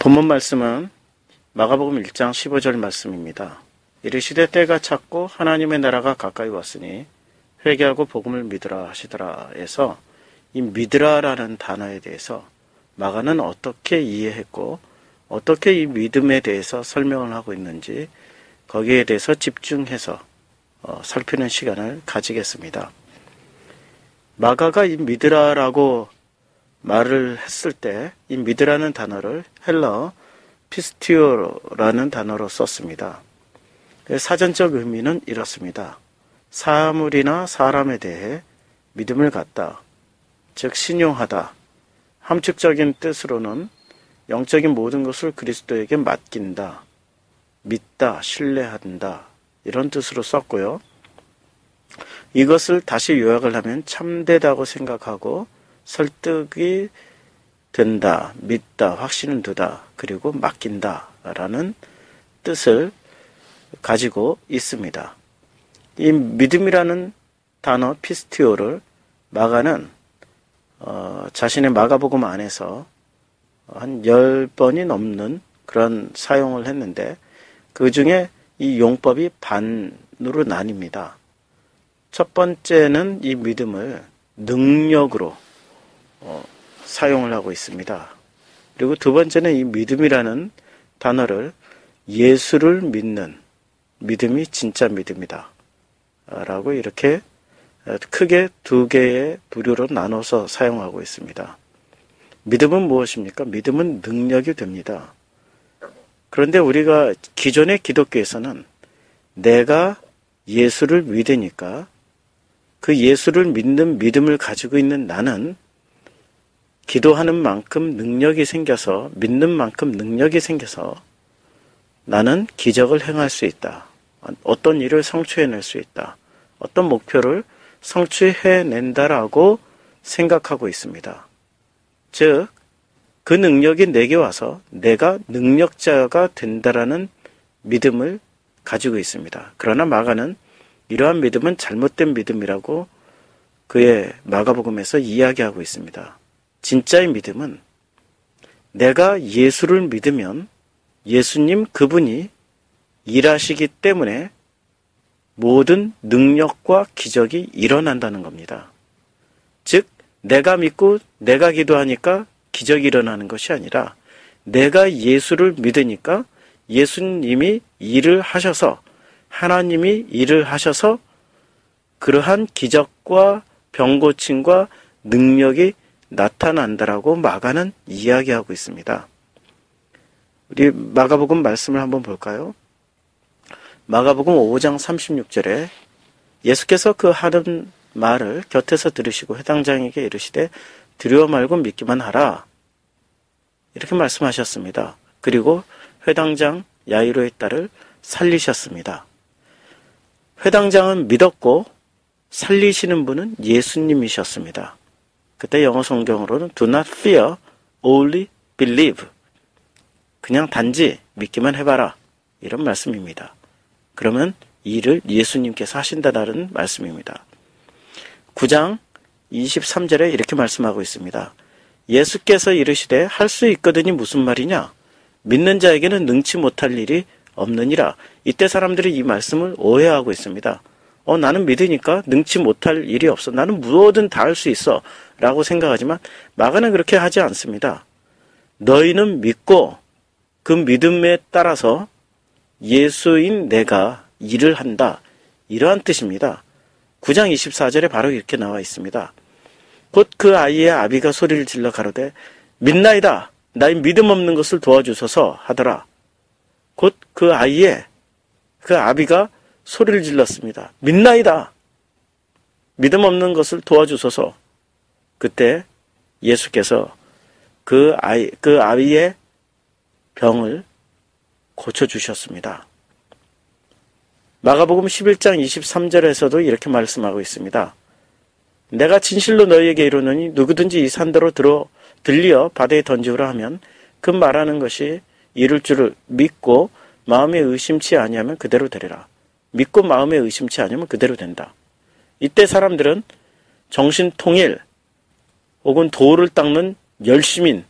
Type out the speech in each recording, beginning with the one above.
본문 말씀은 마가복음 1장 15절 말씀입니다. 이르시되 때가 찼고 하나님의 나라가 가까이 왔으니 회개하고 복음을 믿으라 하시더라 해서 이 믿으라라는 단어에 대해서 마가는 어떻게 이해했고 어떻게 이 믿음에 대해서 설명을 하고 있는지 거기에 대해서 집중해서 살피는 시간을 가지겠습니다. 마가가 이 믿으라라고 말을 했을 때 이 믿으라는 단어를 헬라어 피스티오라는 단어로 썼습니다. 사전적 의미는 이렇습니다. 사물이나 사람에 대해 믿음을 갖다, 즉 신용하다. 함축적인 뜻으로는 영적인 모든 것을 그리스도에게 맡긴다, 믿다, 신뢰한다 이런 뜻으로 썼고요. 이것을 다시 요약을 하면 참되다고 생각하고 설득이 된다, 믿다, 확신은 두다, 그리고 맡긴다 라는 뜻을 가지고 있습니다. 이 믿음이라는 단어 피스티오를 마가는 자신의 마가복음 안에서 한 10번이 넘는 그런 사용을 했는데 그 중에 이 용법이 반으로 나뉩니다. 첫 번째는 이 믿음을 능력으로 사용을 하고 있습니다. 그리고 두 번째는 이 믿음이라는 단어를 예수를 믿는 믿음이 진짜 믿음이다 라고 이렇게 크게 두 개의 부류로 나눠서 사용하고 있습니다. 믿음은 무엇입니까? 믿음은 능력이 됩니다. 그런데 우리가 기존의 기독교에서는 내가 예수를 믿으니까 그 예수를 믿는 믿음을 가지고 있는 나는 기도하는 만큼 능력이 생겨서 믿는 만큼 능력이 생겨서 나는 기적을 행할 수 있다. 어떤 일을 성취해낼 수 있다. 어떤 목표를 성취해낸다라고 생각하고 있습니다. 즉, 그 능력이 내게 와서 내가 능력자가 된다라는 믿음을 가지고 있습니다. 그러나 마가는 이러한 믿음은 잘못된 믿음이라고 그의 마가복음에서 이야기하고 있습니다. 진짜의 믿음은 내가 예수를 믿으면 예수님 그분이 일하시기 때문에 모든 능력과 기적이 일어난다는 겁니다. 즉, 내가 믿고 내가 기도하니까 기적이 일어나는 것이 아니라 내가 예수를 믿으니까 예수님이 일을 하셔서 하나님이 일을 하셔서 그러한 기적과 병고침과 능력이 나타난다라고 마가는 이야기하고 있습니다. 우리 마가복음 말씀을 한번 볼까요? 마가복음 5장 36절에 예수께서 그 하는 말을 곁에서 들으시고 회당장에게 이르시되 두려워 말고 믿기만 하라 이렇게 말씀하셨습니다. 그리고 회당장 야이로의 딸을 살리셨습니다. 회당장은 믿었고 살리시는 분은 예수님이셨습니다. 그때 영어 성경으로는 Do not fear, only believe. 그냥 단지 믿기만 해봐라 이런 말씀입니다. 그러면 이 일을 예수님께서 하신다는 말씀입니다. 9장 23절에 이렇게 말씀하고 있습니다. 예수께서 이르시되 할 수 있거든이 무슨 말이냐? 믿는 자에게는 능치 못할 일이 없느니라. 이때 사람들이 이 말씀을 오해하고 있습니다. 나는 믿으니까 능치 못할 일이 없어. 나는 무엇든 다 할 수 있어. 라고 생각하지만 마가는 그렇게 하지 않습니다. 너희는 믿고 그 믿음에 따라서 예수인 내가 일을 한다. 이러한 뜻입니다. 9장 24절에 바로 이렇게 나와 있습니다. 곧 그 아이의 아비가 소리를 질러 가로되 믿나이다. 나의 믿음 없는 것을 도와주소서 하더라. 곧 그 아비가 소리를 질렀습니다. 믿나이다. 믿음 없는 것을 도와주소서. 그때 예수께서 그 아이의 병을 고쳐주셨습니다. 마가복음 11장 23절에서도 이렇게 말씀하고 있습니다. 내가 진실로 너희에게 이르노니 누구든지 이 산더러 들리어 바다에 던지우라 하면 그 말하는 것이 이룰 줄을 믿고 마음에 의심치 아니하면 그대로 되리라. 믿고 마음에 의심치 아니하면 그대로 된다. 이때 사람들은 정신통일 혹은 도를 닦는 열심인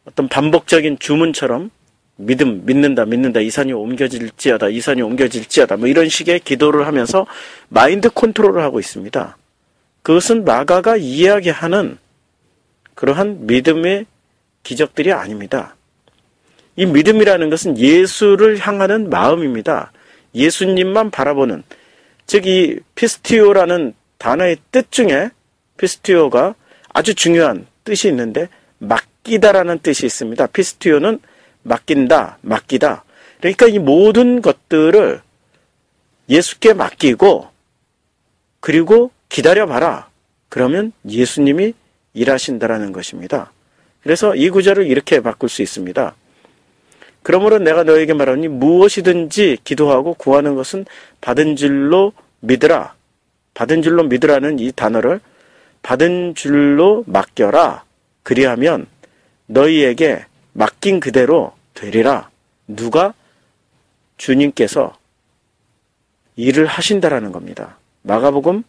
어떤 반복적인 주문처럼 믿는다, 이 산이 옮겨질지어다, 이 산이 옮겨질지어다, 뭐 이런 식의 기도를 하면서 마인드 컨트롤을 하고 있습니다. 그것은 마가가 이야기하는 그러한 믿음의 기적들이 아닙니다. 이 믿음이라는 것은 예수를 향하는 마음입니다. 예수님만 바라보는, 즉 이 피스티오라는 단어의 뜻 중에 피스티오가 아주 중요한 뜻이 있는데 맡기다라는 뜻이 있습니다. 피스티오는 맡긴다, 맡기다. 그러니까 이 모든 것들을 예수께 맡기고 그리고 기다려봐라. 그러면 예수님이 일하신다라는 것입니다. 그래서 이 구절을 이렇게 바꿀 수 있습니다. 그러므로 내가 너에게 말하니 무엇이든지 기도하고 구하는 것은 받은 줄로 믿으라. 받은 줄로 믿으라는 이 단어를 받은 줄로 맡겨라. 그리하면 너희에게 맡긴 그대로 되리라. 누가? 주님께서 일을 하신다라는 겁니다. 마가복음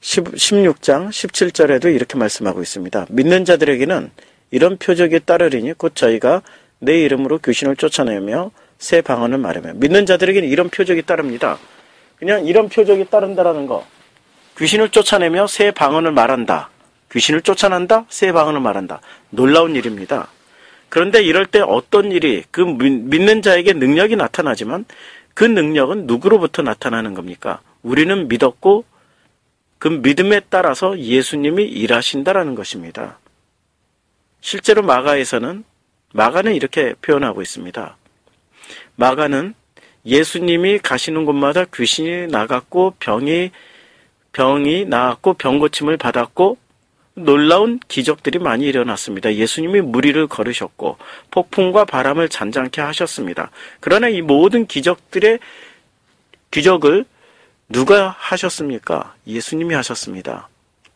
16장 17절에도 이렇게 말씀하고 있습니다. 믿는 자들에게는 이런 표적이 따르리니 곧 저희가 내 이름으로 귀신을 쫓아내며 새 방언을 말하며. 믿는 자들에게는 이런 표적이 따릅니다. 그냥 이런 표적이 따른다라는 거. 귀신을 쫓아내며 새 방언을 말한다. 귀신을 쫓아낸다, 새 방언을 말한다. 놀라운 일입니다. 그런데 이럴 때 어떤 일이, 그 믿는 자에게 능력이 나타나지만 그 능력은 누구로부터 나타나는 겁니까? 우리는 믿었고 그 믿음에 따라서 예수님이 일하신다라는 것입니다. 실제로 마가는 이렇게 표현하고 있습니다. 마가는 예수님이 가시는 곳마다 귀신이 나갔고 병이 나았고 병 고침을 받았고 놀라운 기적들이 많이 일어났습니다. 예수님이 물 위를 걸으셨고 폭풍과 바람을 잔잔케 하셨습니다. 그러나 이 모든 기적을 누가 하셨습니까? 예수님이 하셨습니다.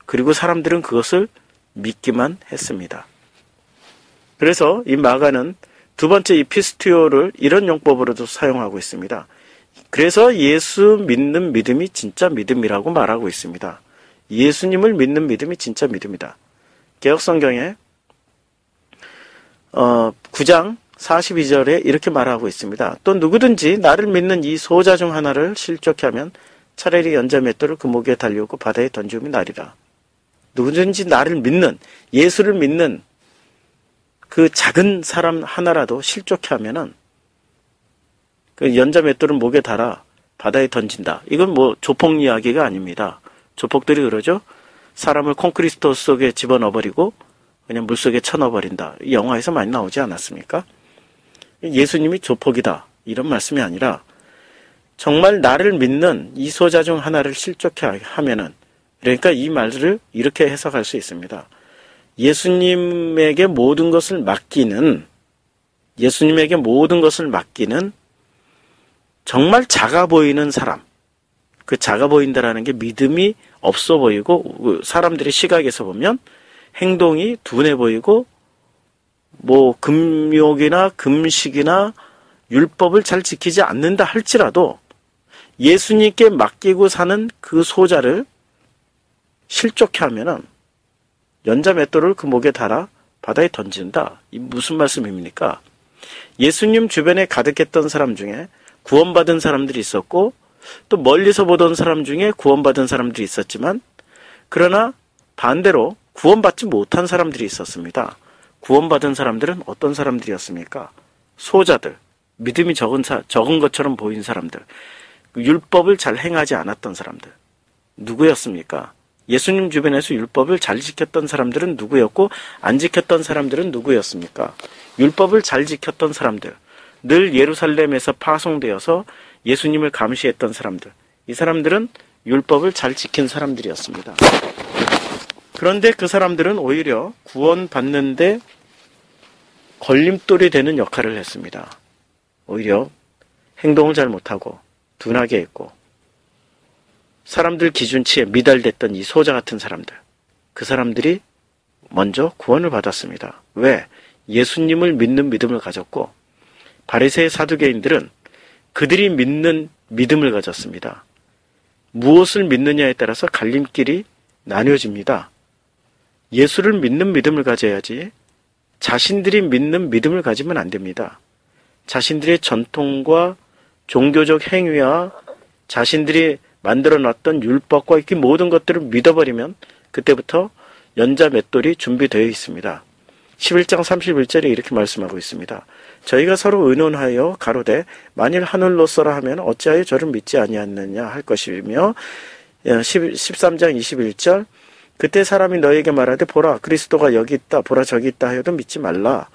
그리고 사람들은 그것을 믿기만 했습니다. 그래서 이 마가는 두 번째 이 피스티오를 이런 용법으로도 사용하고 있습니다. 그래서 예수 믿는 믿음이 진짜 믿음이라고 말하고 있습니다. 예수님을 믿는 믿음이 진짜 믿음이다. 개역성경에 9장 42절에 이렇게 말하고 있습니다. 또 누구든지 나를 믿는 이 소자 중 하나를 실족해 하면 차라리 연자 맷돌을 그 목에 달려오고 바다에 던지움이 나리라. 누구든지 나를 믿는, 예수를 믿는 그 작은 사람 하나라도 실족해 하면은 그 연자 맷돌을 목에 달아 바다에 던진다. 이건 뭐 조폭 이야기가 아닙니다. 조폭들이 그러죠. 사람을 콘크리트 속에 집어넣어버리고 그냥 물속에 쳐넣어버린다. 이 영화에서 많이 나오지 않았습니까? 예수님이 조폭이다. 이런 말씀이 아니라 정말 나를 믿는 이 소자 중 하나를 실족해 하면은, 그러니까 이 말을 이렇게 해석할 수 있습니다. 예수님에게 모든 것을 맡기는 정말 작아 보이는 사람, 그 작아 보인다라는 게 믿음이 없어 보이고 사람들의 시각에서 보면 행동이 둔해 보이고 뭐 금욕이나 금식이나 율법을 잘 지키지 않는다 할지라도 예수님께 맡기고 사는 그 소자를 실족해 하면은 연자 맷돌을 그 목에 달아 바다에 던진다. 이 무슨 말씀입니까? 예수님 주변에 가득했던 사람 중에 구원받은 사람들이 있었고 또 멀리서 보던 사람 중에 구원받은 사람들이 있었지만 그러나 반대로 구원받지 못한 사람들이 있었습니다. 구원받은 사람들은 어떤 사람들이었습니까? 소자들, 믿음이 적은 것처럼 보인 사람들, 율법을 잘 행하지 않았던 사람들. 누구였습니까? 예수님 주변에서 율법을 잘 지켰던 사람들은 누구였고 안 지켰던 사람들은 누구였습니까? 율법을 잘 지켰던 사람들, 늘 예루살렘에서 파송되어서 예수님을 감시했던 사람들, 이 사람들은 율법을 잘 지킨 사람들이었습니다. 그런데 그 사람들은 오히려 구원받는데 걸림돌이 되는 역할을 했습니다. 오히려 행동을 잘 못하고 둔하게 했고 사람들 기준치에 미달됐던 이 소자 같은 사람들, 그 사람들이 먼저 구원을 받았습니다. 왜? 예수님을 믿는 믿음을 가졌고 바리새의 사두개인들은 그들이 믿는 믿음을 가졌습니다. 무엇을 믿느냐에 따라서 갈림길이 나뉘어집니다. 예수를 믿는 믿음을 가져야지 자신들이 믿는 믿음을 가지면 안 됩니다. 자신들의 전통과 종교적 행위와 자신들이 만들어놨던 율법과 이 모든 것들을 믿어버리면 그때부터 연자 맷돌이 준비되어 있습니다. 11장 31절에 이렇게 말씀하고 있습니다. 저희가 서로 의논하여 가로되 만일 하늘로서라 하면 어찌하여 저를 믿지 아니하느냐 할 것이며 13장 21절 그때 사람이 너에게 말하되 보라 그리스도가 여기 있다 보라 저기 있다 하여도 믿지 말라.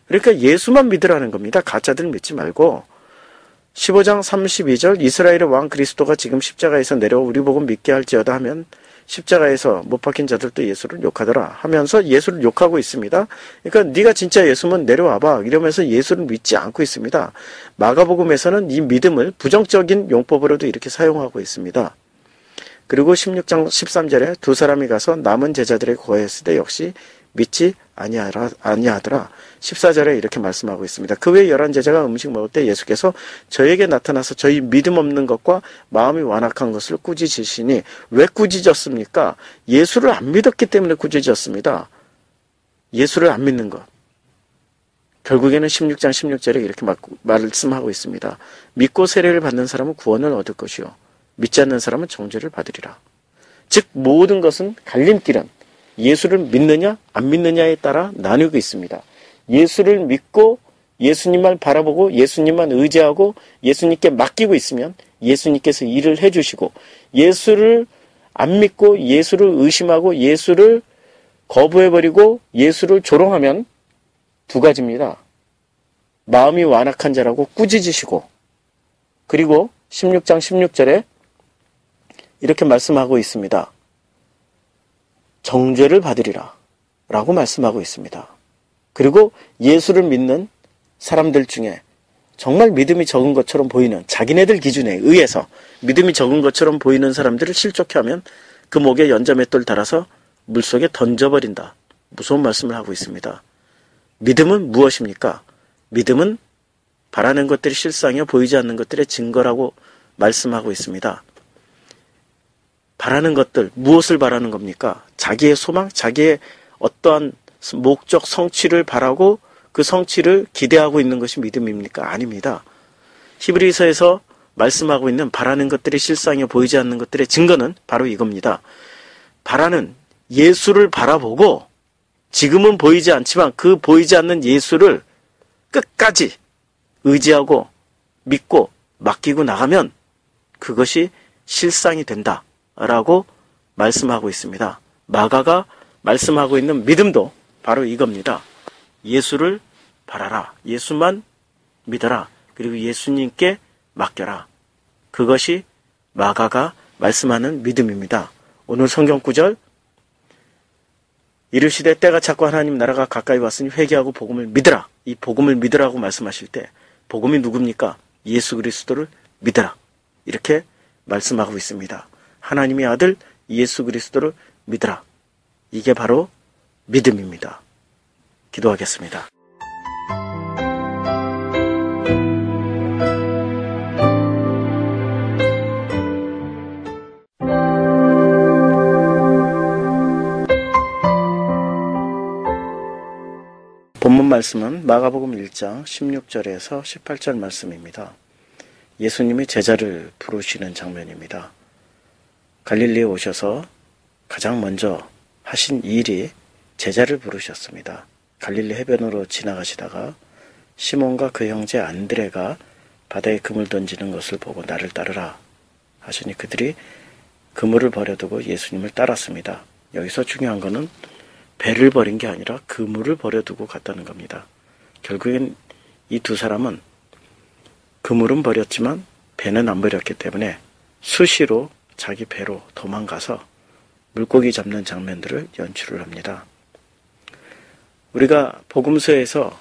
그러니까 예수만 믿으라는 겁니다. 가짜들 믿지 말고 15장 32절 이스라엘의 왕 그리스도가 지금 십자가에서 내려와 우리 보고 믿게 할지어다 하면 십자가에서 못 박힌 자들도 예수를 욕하더라 하면서 예수를 욕하고 있습니다. 그러니까 네가 진짜 예수면 내려와봐 이러면서 예수를 믿지 않고 있습니다. 마가복음에서는 이 믿음을 부정적인 용법으로도 이렇게 사용하고 있습니다. 그리고 16장 13절에 두 사람이 가서 남은 제자들에게 고하였을 때 역시 믿지 아니하더라. 14절에 이렇게 말씀하고 있습니다. 그 외에 11제자가 음식 먹을 때 예수께서 저에게 나타나서 저희 믿음 없는 것과 마음이 완악한 것을 꾸짖으시니 왜 꾸짖었습니까? 예수를 안 믿었기 때문에 꾸짖었습니다. 예수를 안 믿는 것. 결국에는 16장 16절에 이렇게 말씀하고 있습니다. 믿고 세례를 받는 사람은 구원을 얻을 것이요 믿지 않는 사람은 정죄를 받으리라. 즉 모든 것은 갈림길은 예수를 믿느냐 안 믿느냐에 따라 나뉘고 있습니다. 예수를 믿고 예수님만 바라보고 예수님만 의지하고 예수님께 맡기고 있으면 예수님께서 일을 해주시고 예수를 안 믿고 예수를 의심하고 예수를 거부해버리고 예수를 조롱하면 두 가지입니다. 마음이 완악한 자라고 꾸짖으시고 그리고 16장 16절에 이렇게 말씀하고 있습니다. 정죄를 받으리라 라고 말씀하고 있습니다. 그리고 예수를 믿는 사람들 중에 정말 믿음이 적은 것처럼 보이는 자기네들 기준에 의해서 믿음이 적은 것처럼 보이는 사람들을 실족해 하면 그 목에 연자맷돌 달아서 물속에 던져버린다. 무서운 말씀을 하고 있습니다. 믿음은 무엇입니까? 믿음은 바라는 것들이 실상이요 보이지 않는 것들의 증거라고 말씀하고 있습니다. 바라는 것들, 무엇을 바라는 겁니까? 자기의 소망, 자기의 어떠한 목적, 성취를 바라고 그 성취를 기대하고 있는 것이 믿음입니까? 아닙니다. 히브리서에서 말씀하고 있는 바라는 것들이 실상이요 보이지 않는 것들의 증거는 바로 이겁니다. 바라는 예수를 바라보고 지금은 보이지 않지만 그 보이지 않는 예수를 끝까지 의지하고 믿고 맡기고 나가면 그것이 실상이 된다라고 말씀하고 있습니다. 마가가 말씀하고 있는 믿음도 바로 이겁니다. 예수를 바라라. 예수만 믿어라. 그리고 예수님께 맡겨라. 그것이 마가가 말씀하는 믿음입니다. 오늘 성경 구절 이르시되 때가 찼고 하나님 나라가 가까이 왔으니 회개하고 복음을 믿으라. 이 복음을 믿으라고 말씀하실 때 복음이 누굽니까? 예수 그리스도를 믿으라. 이렇게 말씀하고 있습니다. 하나님의 아들 예수 그리스도를 믿으라. 이게 바로 믿음입니다. 기도하겠습니다. 본문 말씀은 마가복음 1장 16절에서 18절 말씀입니다. 예수님이 제자를 부르시는 장면입니다. 갈릴리에 오셔서 가장 먼저 하신 일이 제자를 부르셨습니다. 갈릴리 해변으로 지나가시다가 시몬과 그 형제 안드레가 바다에 그물 던지는 것을 보고 나를 따르라 하시니 그들이 그물을 버려두고 예수님을 따랐습니다. 여기서 중요한 것은 배를 버린 게 아니라 그물을 버려두고 갔다는 겁니다. 결국엔 이 두 사람은 그물은 버렸지만 배는 안 버렸기 때문에 수시로 자기 배로 도망가서 물고기 잡는 장면들을 연출을 합니다. 우리가 복음서에서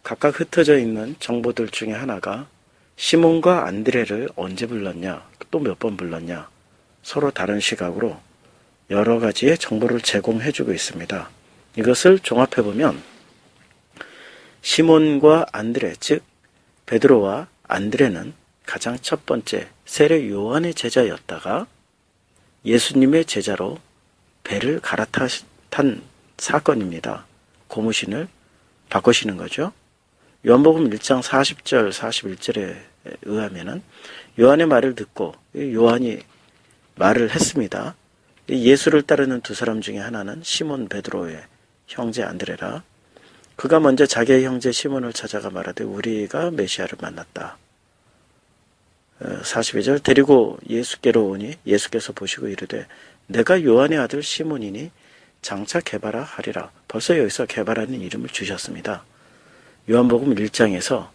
각각 흩어져 있는 정보들 중에 하나가 시몬과 안드레를 언제 불렀냐, 또 몇 번 불렀냐, 서로 다른 시각으로 여러 가지의 정보를 제공해주고 있습니다. 이것을 종합해보면 시몬과 안드레, 즉 베드로와 안드레는 가장 첫 번째 세례 요한의 제자였다가 예수님의 제자로 배를 갈아탄 사건입니다. 고무신을 바꾸시는 거죠. 요한복음 1장 40절, 41절에 의하면은 요한의 말을 듣고 요한이 말을 했습니다. 예수를 따르는 두 사람 중에 하나는 시몬 베드로의 형제 안드레라. 그가 먼저 자기의 형제 시몬을 찾아가 말하되 우리가 메시아를 만났다. 42절 데리고 예수께로 오니 예수께서 보시고 이르되 내가 요한의 아들 시몬이니 장차 게바라 하리라. 벌써 여기서 게바라는 이름을 주셨습니다. 요한복음 1장에서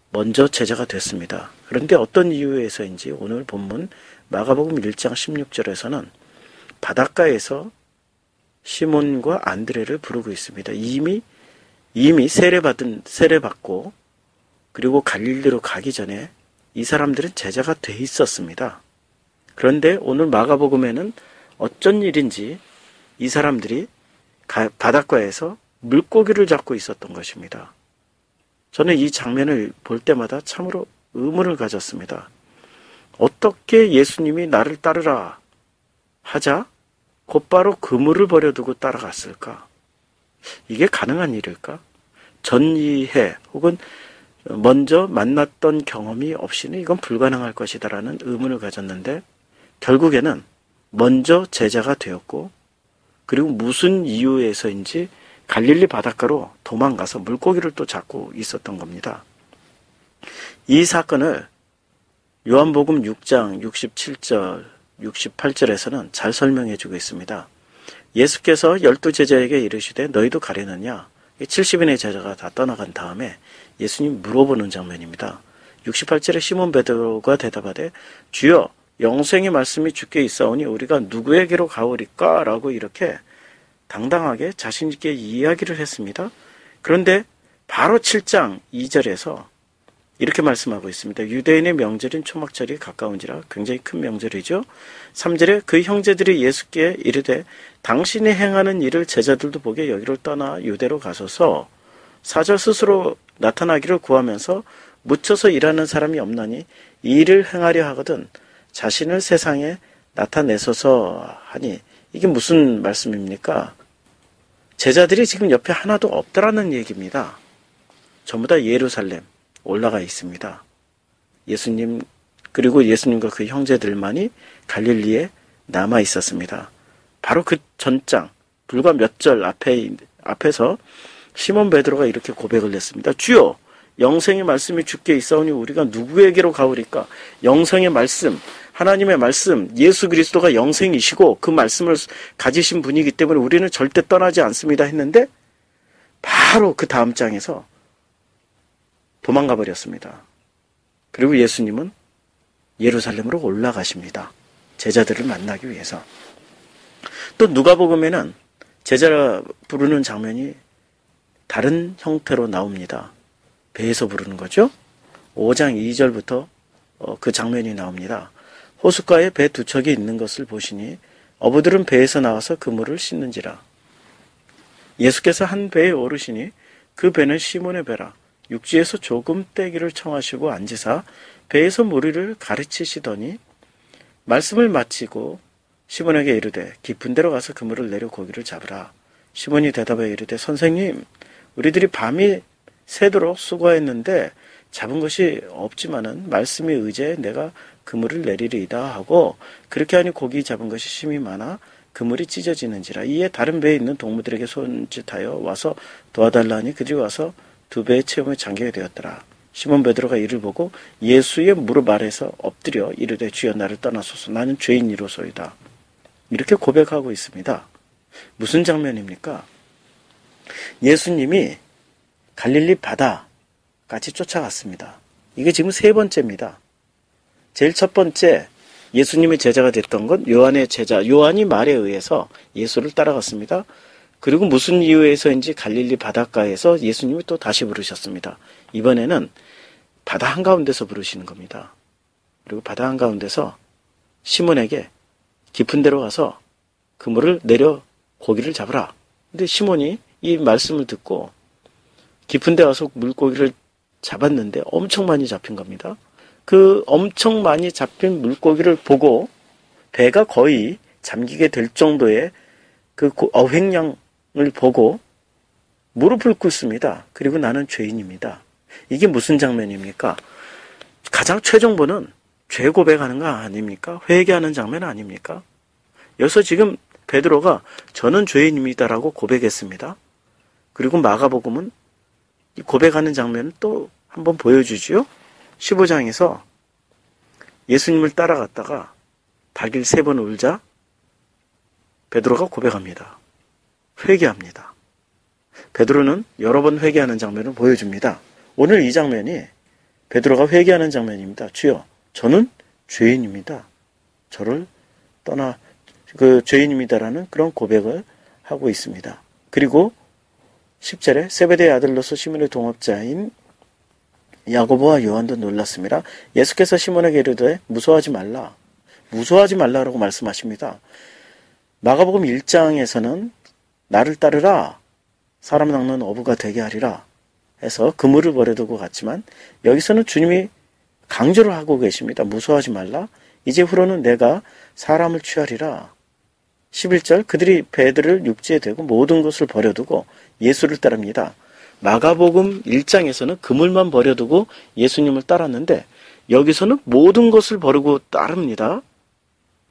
먼저 제자가 됐습니다. 그런데 어떤 이유에서인지 오늘 본문 마가복음 1장 16절에서는 바닷가에서 시몬과 안드레를 부르고 있습니다. 이미 세례받고 그리고 갈릴리로 가기 전에 이 사람들은 제자가 돼 있었습니다. 그런데 오늘 마가복음에는 어쩐 일인지 이 사람들이 바닷가에서 물고기를 잡고 있었던 것입니다. 저는 이 장면을 볼 때마다 참으로 의문을 가졌습니다. 어떻게 예수님이 나를 따르라 하자 곧바로 그물을 버려두고 따라갔을까? 이게 가능한 일일까? 전이해 혹은 먼저 만났던 경험이 없이는 이건 불가능할 것이다라는 의문을 가졌는데 결국에는 먼저 제자가 되었고 그리고 무슨 이유에서인지 갈릴리 바닷가로 도망가서 물고기를 또 잡고 있었던 겁니다. 이 사건을 요한복음 6장 67절, 68절에서는 잘 설명해 주고 있습니다. 예수께서 12제자에게 이르시되 너희도 가려느냐? 70인의 제자가 다 떠나간 다음에 예수님 물어보는 장면입니다. 68절에 시몬 베드로가 대답하되 주여 영생의 말씀이 주께 있사오니 우리가 누구에게로 가오리까? 라고 이렇게 당당하게 자신 있게 이야기를 했습니다. 그런데 바로 7장 2절에서 이렇게 말씀하고 있습니다. 유대인의 명절인 초막절이 가까운지라 굉장히 큰 명절이죠. 3절에 그 형제들이 예수께 이르되 당신이 행하는 일을 제자들도 보게 여기를 떠나 유대로 가소서. 4절 스스로 나타나기를 구하면서 묻혀서 일하는 사람이 없나니 이 일을 행하려 하거든 자신을 세상에 나타내소서 하니 이게 무슨 말씀입니까? 제자들이 지금 옆에 하나도 없더라는 얘기입니다. 전부 다 예루살렘 올라가 있습니다. 예수님 그리고 예수님과 그 형제들만이 갈릴리에 남아 있었습니다. 바로 그 전장 불과 몇 절 앞에서 시몬 베드로가 이렇게 고백을 했습니다. 주여 영생의 말씀이 주께 있사오니 우리가 누구에게로 가오리까? 영생의 말씀 하나님의 말씀 예수 그리스도가 영생이시고 그 말씀을 가지신 분이기 때문에 우리는 절대 떠나지 않습니다 했는데 바로 그 다음 장에서 도망가 버렸습니다. 그리고 예수님은 예루살렘으로 올라가십니다. 제자들을 만나기 위해서. 또 누가복음에는 제자 부르는 장면이 다른 형태로 나옵니다. 배에서 부르는 거죠. 5장 2절부터 그 장면이 나옵니다. 호숫가에 배 두 척이 있는 것을 보시니 어부들은 배에서 나와서 그물을 씻는지라. 예수께서 한 배에 오르시니 그 배는 시몬의 배라. 육지에서 조금 떼기를 청하시고 앉으사 배에서 무리를 가르치시더니 말씀을 마치고 시몬에게 이르되 깊은 데로 가서 그물을 내려 고기를 잡으라. 시몬이 대답하여 이르되 선생님 우리들이 밤이 새도록 수고했는데 잡은 것이 없지만은 말씀에 의지해 내가 그물을 내리리이다 하고 그렇게 하니 고기 잡은 것이 심히 많아 그물이 찢어지는지라. 이에 다른 배에 있는 동무들에게 손짓하여 와서 도와달라 하니 그들이 와서 두 배의 체험에 잠기게 되었더라. 시몬 베드로가 이를 보고 예수의 무릎 아래서 엎드려 이르되 주여 나를 떠나소서 나는 죄인이로소이다. 이렇게 고백하고 있습니다. 무슨 장면입니까? 예수님이 갈릴리 바다까지 쫓아갔습니다. 이게 지금 세 번째입니다. 제일 첫 번째 예수님의 제자가 됐던 건 요한의 제자 요한이 말에 의해서 예수를 따라갔습니다. 그리고 무슨 이유에서인지 갈릴리 바닷가에서 예수님이 또 다시 부르셨습니다. 이번에는 바다 한가운데서 부르시는 겁니다. 그리고 바다 한가운데서 시몬에게 깊은 데로 가서 그물을 내려 고기를 잡으라. 근데 시몬이 이 말씀을 듣고 깊은 데 와서 물고기를 잡았는데 엄청 많이 잡힌 겁니다. 그 엄청 많이 잡힌 물고기를 보고 배가 거의 잠기게 될 정도의 그 어획량을 보고 무릎을 꿇습니다. 그리고 나는 죄인입니다. 이게 무슨 장면입니까? 가장 최종본은 죄 고백하는 거 아닙니까? 회개하는 장면 아닙니까? 여기서 지금 베드로가 저는 죄인입니다라고 고백했습니다. 그리고 마가복음은 이 고백하는 장면을 또 한번 보여주지요. 15장에서 예수님을 따라갔다가 발길 3번 울자 베드로가 고백합니다. 회개합니다. 베드로는 여러 번 회개하는 장면을 보여줍니다. 오늘 이 장면이 베드로가 회개하는 장면입니다. 주여, 저는 죄인입니다. 저를 떠나 죄인입니다라는 그런 고백을 하고 있습니다. 그리고 10절에 세베대의 아들로서 시몬의 동업자인 야고보와 요한도 놀랐습니다. 예수께서 시몬에게 이르되 무서워하지 말라라고 말씀하십니다. 마가복음 1장에서는 나를 따르라 사람 낚는 어부가 되게 하리라 해서 그물을 버려두고 갔지만 여기서는 주님이 강조를 하고 계십니다. 무서워하지 말라. 이제 후로는 내가 사람을 취하리라. 11절 그들이 배들을 육지에 대고 모든 것을 버려두고 예수를 따릅니다. 마가복음 1장에서는 그물만 버려두고 예수님을 따랐는데 여기서는 모든 것을 버리고 따릅니다.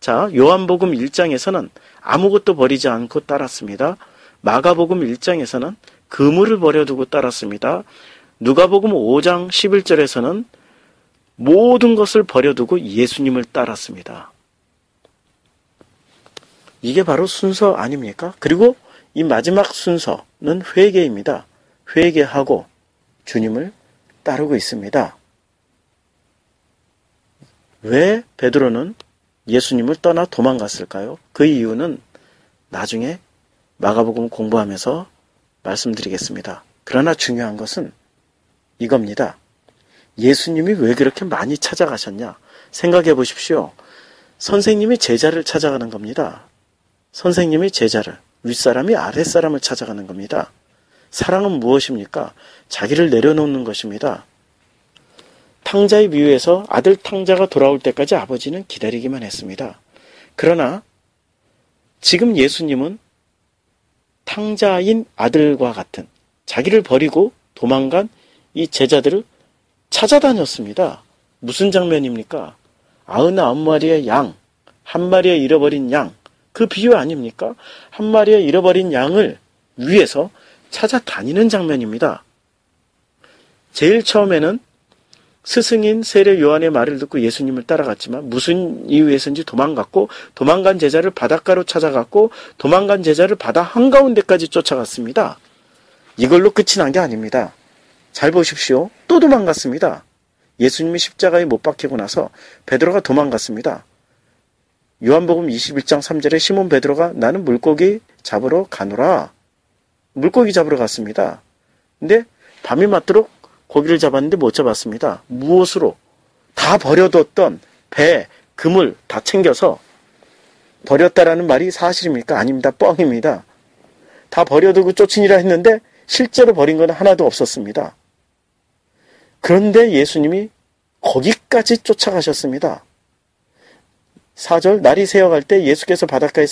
자, 요한복음 1장에서는 아무것도 버리지 않고 따랐습니다. 마가복음 1장에서는 그물을 버려두고 따랐습니다. 누가복음 5장 11절에서는 모든 것을 버려두고 예수님을 따랐습니다. 이게 바로 순서 아닙니까? 그리고 이 마지막 순서는 회개입니다. 회개하고 주님을 따르고 있습니다. 왜 베드로는 예수님을 떠나 도망갔을까요? 그 이유는 나중에 마가복음 공부하면서 말씀드리겠습니다. 그러나 중요한 것은 이겁니다. 예수님이 왜 그렇게 많이 찾아가셨냐? 생각해 보십시오. 선생님이 제자를 찾아가는 겁니다. 선생님이 제자를, 윗사람이 아랫사람을 찾아가는 겁니다. 사랑은 무엇입니까? 자기를 내려놓는 것입니다. 탕자의 비유에서 아들 탕자가 돌아올 때까지 아버지는 기다리기만 했습니다. 그러나 지금 예수님은 탕자인 아들과 같은 자기를 버리고 도망간 이 제자들을 찾아다녔습니다. 무슨 장면입니까? 99마리의 양, 한 마리의 잃어버린 양, 그 비유 아닙니까? 한 마리의 잃어버린 양을 위해서 찾아다니는 장면입니다. 제일 처음에는 스승인 세례 요한의 말을 듣고 예수님을 따라갔지만 무슨 이유에서인지 도망갔고 도망간 제자를 바닷가로 찾아갔고 도망간 제자를 바다 한가운데까지 쫓아갔습니다. 이걸로 끝이 난 게 아닙니다. 잘 보십시오. 또 도망갔습니다. 예수님이 십자가에 못 박히고 나서 베드로가 도망갔습니다. 요한복음 21장 3절에 시몬 베드로가 나는 물고기 잡으러 가노라. 물고기 잡으러 갔습니다. 근데 밤이 맞도록 고기를 잡았는데 못 잡았습니다. 무엇으로? 다 버려뒀던 배, 그물 다 챙겨서 버렸다라는 말이 사실입니까? 아닙니다. 뻥입니다. 다 버려두고 쫓으니라 했는데 실제로 버린 건 하나도 없었습니다. 그런데 예수님이 거기까지 쫓아가셨습니다. 4절 날이 새어갈 때 예수께서 바닷가에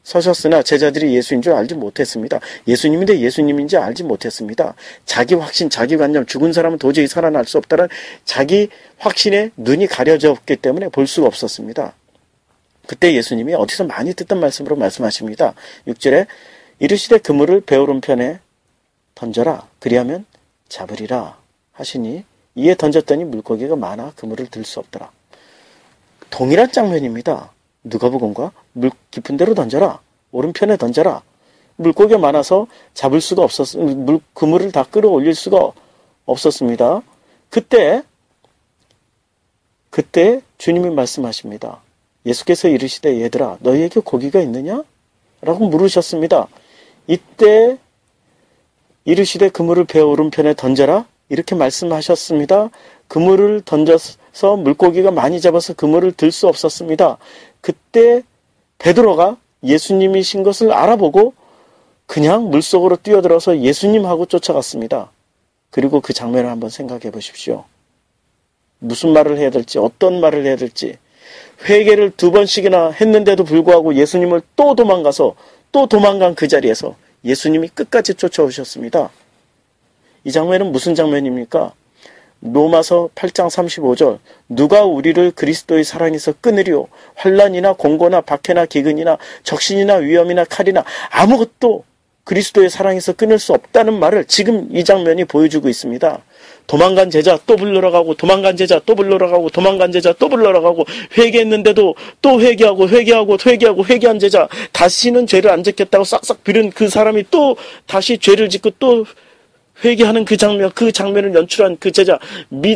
서셨으나 제자들이 예수인 줄 알지 못했습니다. 예수님인데 예수님인지 알지 못했습니다. 자기 확신, 자기 관념, 죽은 사람은 도저히 살아날 수 없다는 자기 확신에 눈이 가려졌기 때문에 볼 수가 없었습니다. 그때 예수님이 어디서 많이 듣던 말씀으로 말씀하십니다. 6절에 이르시되 그물을 배 오른편에 던져라. 그리하면 잡으리라 하시니 이에 던졌더니 물고기가 많아 그물을 들 수 없더라. 동일한 장면입니다. 누가복음과 물 깊은 데로 던져라. 오른편에 던져라. 물고기가 많아서 잡을 수가 그물을 다 끌어올릴 수가 없었습니다. 그때 주님이 말씀하십니다. 예수께서 이르시되 얘들아 너희에게 고기가 있느냐? 라고 물으셨습니다. 이때 이르시되 그물을 배 오른편에 던져라. 이렇게 말씀하셨습니다. 그물을 던져서 물고기가 많이 잡아서 그물을 들 수 없었습니다. 그때 베드로가 예수님이신 것을 알아보고 그냥 물속으로 뛰어들어서 예수님하고 쫓아갔습니다. 그리고 그 장면을 한번 생각해 보십시오. 무슨 말을 해야 될지, 어떤 말을 해야 될지. 회개를 2번씩이나 했는데도 불구하고 예수님을 또 도망간 그 자리에서 예수님이 끝까지 쫓아오셨습니다. 이 장면은 무슨 장면입니까? 로마서 8장 35절 누가 우리를 그리스도의 사랑에서 끊으리요? 환난이나 공고나 박해나 기근이나 적신이나 위험이나 칼이나 아무것도 그리스도의 사랑에서 끊을 수 없다는 말을 지금 이 장면이 보여주고 있습니다. 도망간 제자 또 불러러 가고, 도망간 제자 또 불러러 가고, 도망간 제자 또 불러러 가고, 회개했는데도 또 회개하고 회개한 제자, 다시는 죄를 안 짓겠다고 싹싹 빌은 그 사람이 또 다시 죄를 짓고 또 회개하는 그 장면을 연출한 그 제자,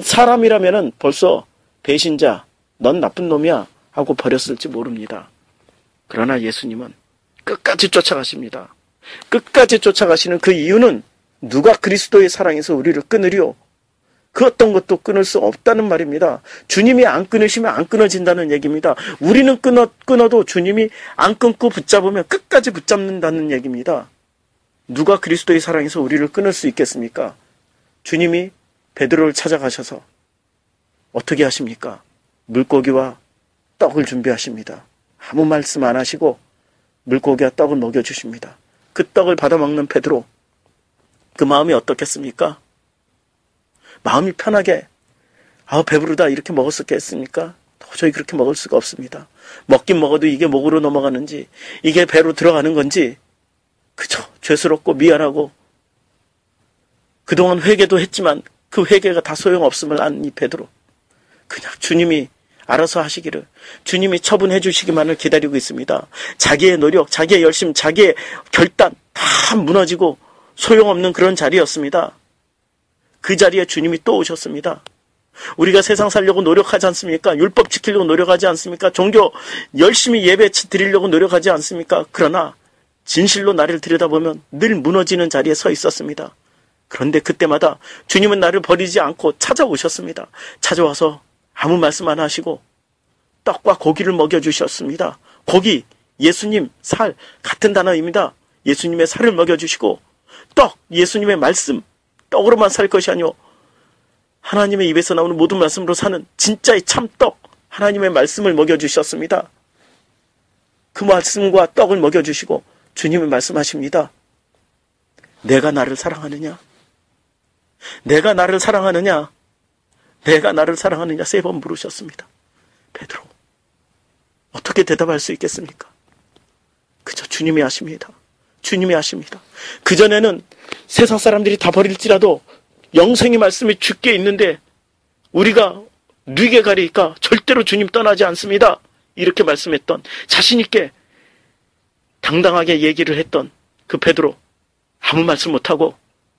사람이라면은 벌써 배신자, 넌 나쁜 놈이야 하고 버렸을지 모릅니다. 그러나 예수님은 끝까지 쫓아가십니다. 끝까지 쫓아가시는 그 이유는 누가 그리스도의 사랑에서 우리를 끊으리요? 그 어떤 것도 끊을 수 없다는 말입니다. 주님이 안 끊으시면 안 끊어진다는 얘기입니다. 우리는 끊어도 주님이 안 끊고 붙잡으면 끝까지 붙잡는다는 얘기입니다. 누가 그리스도의 사랑에서 우리를 끊을 수 있겠습니까? 주님이 베드로를 찾아가셔서 어떻게 하십니까? 물고기와 떡을 준비하십니다. 아무 말씀 안 하시고 물고기와 떡을 먹여주십니다. 그 떡을 받아먹는 베드로, 그 마음이 어떻겠습니까? 마음이 편하게 배부르다 이렇게 먹었겠습니까? 도저히 그렇게 먹을 수가 없습니다. 먹긴 먹어도 이게 목으로 넘어가는지 이게 배로 들어가는 건지 그저 죄스럽고 미안하고 그동안 회개도 했지만 그 회개가 다 소용없음을 안 이 베드로, 그냥 주님이 알아서 하시기를, 주님이 처분해 주시기만을 기다리고 있습니다. 자기의 노력, 자기의 열심, 자기의 결단 다 무너지고 소용없는 그런 자리였습니다. 그 자리에 주님이 또 오셨습니다. 우리가 세상 살려고 노력하지 않습니까? 율법 지키려고 노력하지 않습니까? 종교 열심히 예배 드리려고 노력하지 않습니까? 그러나 진실로 나를 들여다보면 늘 무너지는 자리에 서 있었습니다. 그런데 그때마다 주님은 나를 버리지 않고 찾아오셨습니다. 찾아와서 아무 말씀 안 하시고 떡과 고기를 먹여주셨습니다. 고기, 예수님, 살 같은 단어입니다. 예수님의 살을 먹여주시고 떡, 예수님의 말씀, 떡으로만 살 것이 아니오 하나님의 입에서 나오는 모든 말씀으로 사는 진짜의 참떡, 하나님의 말씀을 먹여주셨습니다. 그 말씀과 떡을 먹여주시고 주님은 말씀하십니다. 내가 나를 사랑하느냐? 내가 나를 사랑하느냐? 내가 나를 사랑하느냐? 3번 물으셨습니다. 베드로, 어떻게 대답할 수 있겠습니까? 그저 주님이 아십니다. 주님이 아십니다. 그전에는 세상 사람들이 다 버릴지라도 영생의 말씀이 주께 있는데 우리가 뉘게 가리니까 절대로 주님 떠나지 않습니다. 이렇게 말씀했던, 자신 있게 당당하게 얘기를 했던 그 베드로, 아무 말씀 못하고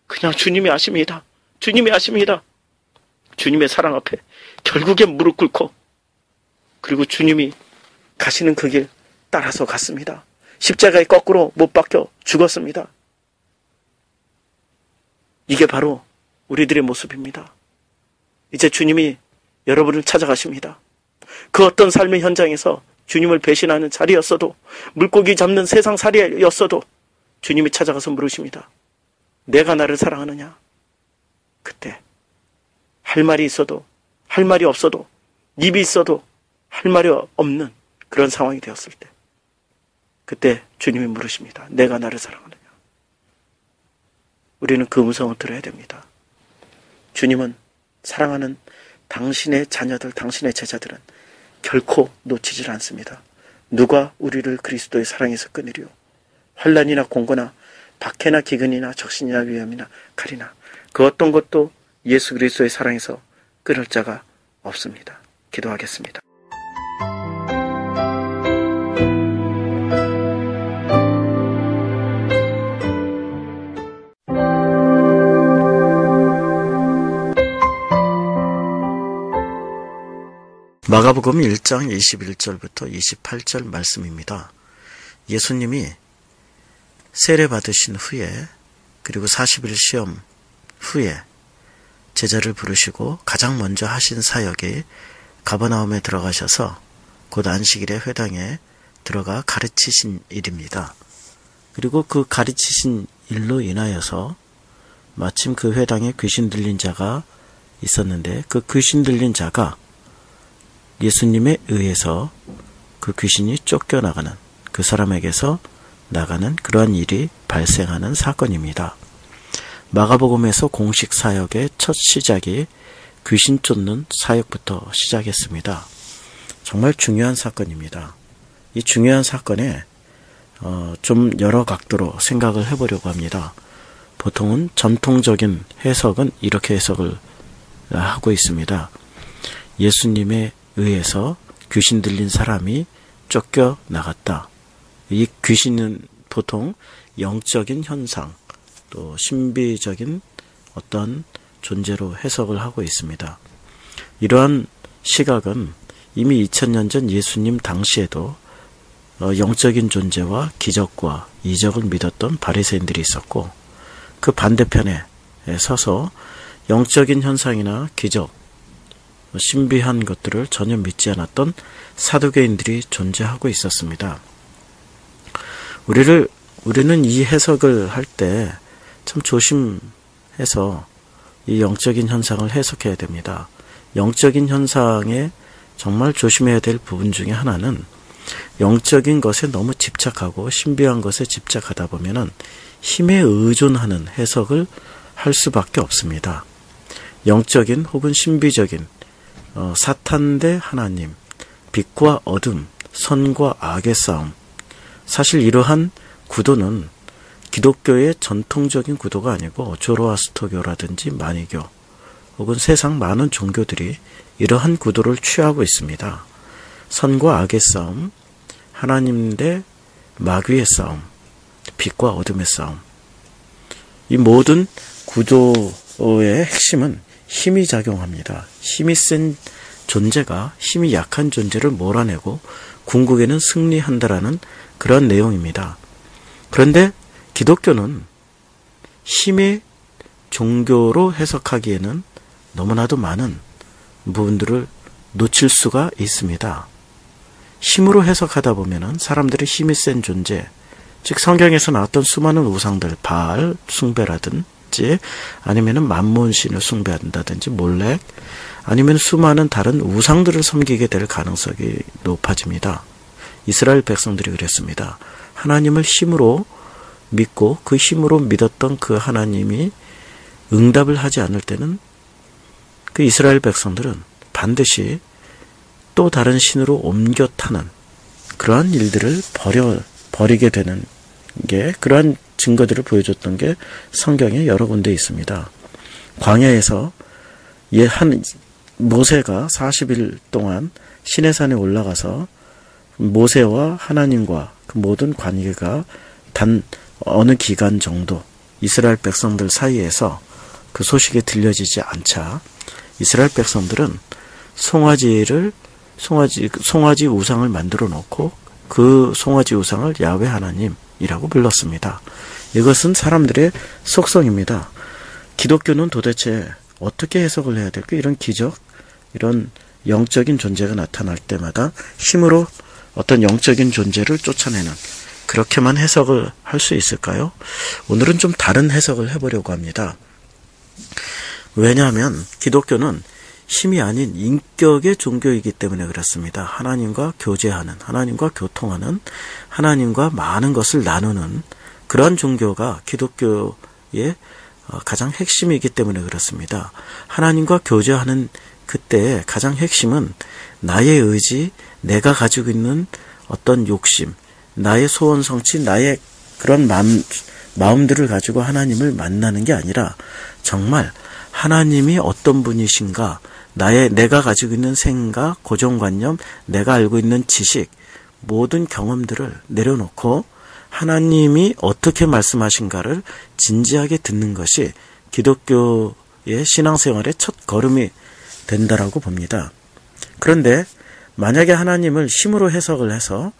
그냥 주님이 아십니다. 주님이 아십니다. 주님의 사랑 앞에 결국엔 무릎 꿇고, 그리고 주님이 가시는 그 길 따라서 갔습니다. 십자가에 거꾸로 못 박혀 죽었습니다. 이게 바로 우리들의 모습입니다. 이제 주님이 여러분을 찾아가십니다. 그 어떤 삶의 현장에서 주님을 배신하는 자리였어도, 물고기 잡는 세상 살이였어도 주님이 찾아가서 물으십니다. 내가 나를 사랑하느냐? 그때 할 말이 있어도 할 말이 없어도, 입이 있어도 할 말이 없는 그런 상황이 되었을 때, 그때 주님이 물으십니다. 내가 나를 사랑하느냐? 우리는 그 음성을 들어야 됩니다. 주님은 사랑하는 당신의 자녀들, 당신의 제자들은 결코 놓치질 않습니다. 누가 우리를 그리스도의 사랑에서 끊으리요? 환난이나 공고나 박해나 기근이나 적신이나 위험이나 칼이나 그 어떤 것도 예수 그리스도의 사랑에서 끊을 자가 없습니다. 기도하겠습니다. 마가복음 1장 21절부터 28절 말씀입니다. 예수님이 세례받으신 후에, 그리고 40일 시험 후에 제자를 부르시고 가장 먼저 하신 사역이 가버나움에 들어가셔서 곧 안식일에 회당에 들어가 가르치신 일입니다. 그리고 그 가르치신 일로 인하여서 마침 그 회당에 귀신 들린 자가 있었는데, 그 귀신 들린 자가 예수님에 의해서 그 귀신이 쫓겨나가는, 그 사람에게서 나가는 그러한 일이 발생하는 사건입니다. 마가복음에서 공식 사역의 첫 시작이 귀신 쫓는 사역부터 시작했습니다. 정말 중요한 사건입니다. 이 중요한 사건에 좀 여러 각도로 생각을 해보려고 합니다. 보통은 전통적인 해석은 이렇게 해석을 하고 있습니다. 예수님에 의해서 귀신 들린 사람이 쫓겨나갔다. 이 귀신은 보통 영적인 현상, 또 신비적인 어떤 존재로 해석을 하고 있습니다. 이러한 시각은 이미 2000년 전 예수님 당시에도 영적인 존재와 기적과 이적을 믿었던 바리새인들이 있었고, 그 반대편에 서서 영적인 현상이나 기적, 신비한 것들을 전혀 믿지 않았던 사두개인들이 존재하고 있었습니다. 우리는 이 해석을 할 때 참 조심해서 이 영적인 현상을 해석해야 됩니다. 영적인 현상에 정말 조심해야 될 부분 중에 하나는 영적인 것에 너무 집착하고 신비한 것에 집착하다 보면은 힘에 의존하는 해석을 할 수밖에 없습니다. 영적인 혹은 신비적인 사탄 대 하나님, 빛과 어둠, 선과 악의 싸움. 사실 이러한 구도는 기독교의 전통적인 구도가 아니고 조로아스터교라든지 마니교 혹은 세상 많은 종교들이 이러한 구도를 취하고 있습니다. 선과 악의 싸움, 하나님 대 마귀의 싸움, 빛과 어둠의 싸움. 이 모든 구도의 핵심은 힘이 작용합니다. 힘이 센 존재가 힘이 약한 존재를 몰아내고 궁극에는 승리한다라는 그런 내용입니다. 그런데 기독교는 힘의 종교로 해석하기에는 너무나도 많은 부분들을 놓칠 수가 있습니다. 힘으로 해석하다 보면은 사람들의 힘이 센 존재, 즉 성경에서 나왔던 수많은 우상들, 바알 숭배라든지 아니면은 만몬신을 숭배한다든지 몰렉, 아니면 수많은 다른 우상들을 섬기게 될 가능성이 높아집니다. 이스라엘 백성들이 그랬습니다. 하나님을 힘으로 믿고 그 힘으로 믿었던 그 하나님이 응답을 하지 않을 때는 그 이스라엘 백성들은 반드시 또 다른 신으로 옮겨 타는 그러한 일들을 버리게 되는 게, 그러한 증거들을 보여줬던 게 성경에 여러 군데 있습니다. 광야에서 모세가 40일 동안 시내산에 올라가서 모세와 하나님과 그 모든 관계가 단 어느 기간 정도 이스라엘 백성들 사이에서 그 소식이 들려지지 않자 이스라엘 백성들은 송아지 우상을 만들어 놓고 그 송아지 우상을 야훼 하나님이라고 불렀습니다. 이것은 사람들의 속성입니다. 기독교는 도대체 어떻게 해석을 해야 될까? 이런 기적, 이런 영적인 존재가 나타날 때마다 힘으로 어떤 영적인 존재를 쫓아내는, 그렇게만 해석을 할 수 있을까요? 오늘은 좀 다른 해석을 해보려고 합니다. 왜냐하면 기독교는 힘이 아닌 인격의 종교이기 때문에 그렇습니다. 하나님과 교제하는, 하나님과 교통하는, 하나님과 많은 것을 나누는 그러한 종교가 기독교의 가장 핵심이기 때문에 그렇습니다. 하나님과 교제하는 그때 가장 핵심은 나의 의지, 내가 가지고 있는 어떤 욕심, 나의 소원 성취, 나의 그런 마음들을 가지고 하나님을 만나는 게 아니라 정말 하나님이 어떤 분이신가, 내가 가지고 있는 생각, 고정관념, 내가 알고 있는 지식, 모든 경험들을 내려놓고 하나님이 어떻게 말씀하신가를 진지하게 듣는 것이 기독교의 신앙생활의 첫 걸음이 된다라고 봅니다. 그런데 만약에 하나님을 힘으로 해석을 해서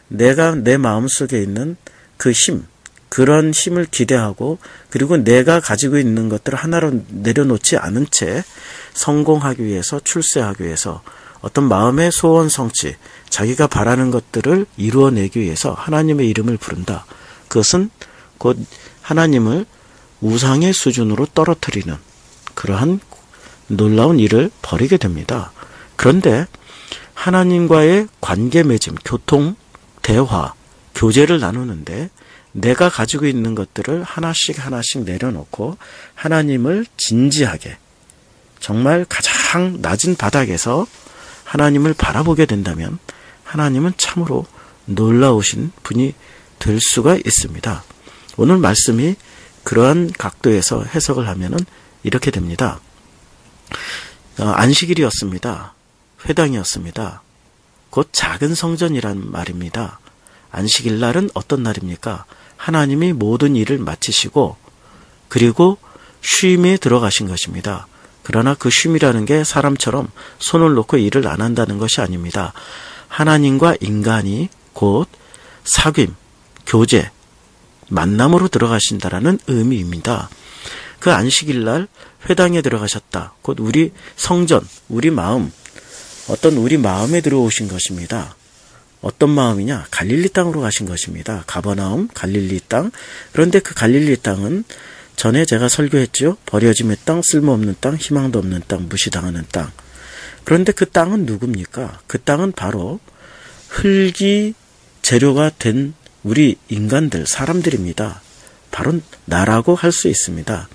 내가 내 마음속에 있는 그 힘, 그런 힘을 기대하고 그리고 내가 가지고 있는 것들을 하나로 내려놓지 않은 채 성공하기 위해서, 출세하기 위해서, 어떤 마음의 소원 성취, 자기가 바라는 것들을 이루어내기 위해서 하나님의 이름을 부른다. 그것은 곧 하나님을 우상의 수준으로 떨어뜨리는 그러한 놀라운 일을 벌이게 됩니다. 그런데 하나님과의 관계 맺음, 교통, 대화, 교제를 나누는데 내가 가지고 있는 것들을 하나씩 하나씩 내려놓고 하나님을 진지하게 정말 가장 낮은 바닥에서 하나님을 바라보게 된다면 하나님은 참으로 놀라우신 분이 될 수가 있습니다. 오늘 말씀이 그러한 각도에서 해석을 하면은 이렇게 됩니다. 안식일이었습니다. 회당이었습니다. 곧 작은 성전이란 말입니다. 안식일 날은 어떤 날입니까? 하나님이 모든 일을 마치시고 그리고 쉼에 들어가신 것입니다. 그러나 그 쉼이라는 게 사람처럼 손을 놓고 일을 안 한다는 것이 아닙니다. 하나님과 인간이 곧 사귐, 교제, 만남으로 들어가신다라는 의미입니다. 그 안식일 날 회당에 들어가셨다. 곧 우리 성전, 우리 마음, 어떤 우리 마음에 들어오신 것입니다. 어떤 마음이냐? 갈릴리 땅으로 가신 것입니다. 가버나움, 갈릴리 땅. 그런데 그 갈릴리 땅은 전에 제가 설교했죠. 버려짐의 땅, 쓸모없는 땅, 희망도 없는 땅, 무시당하는 땅. 그런데 그 땅은 누굽니까? 그 땅은 바로 흙이 재료가 된 우리 인간들, 사람들입니다. 바로 나라고 할 수 있습니다.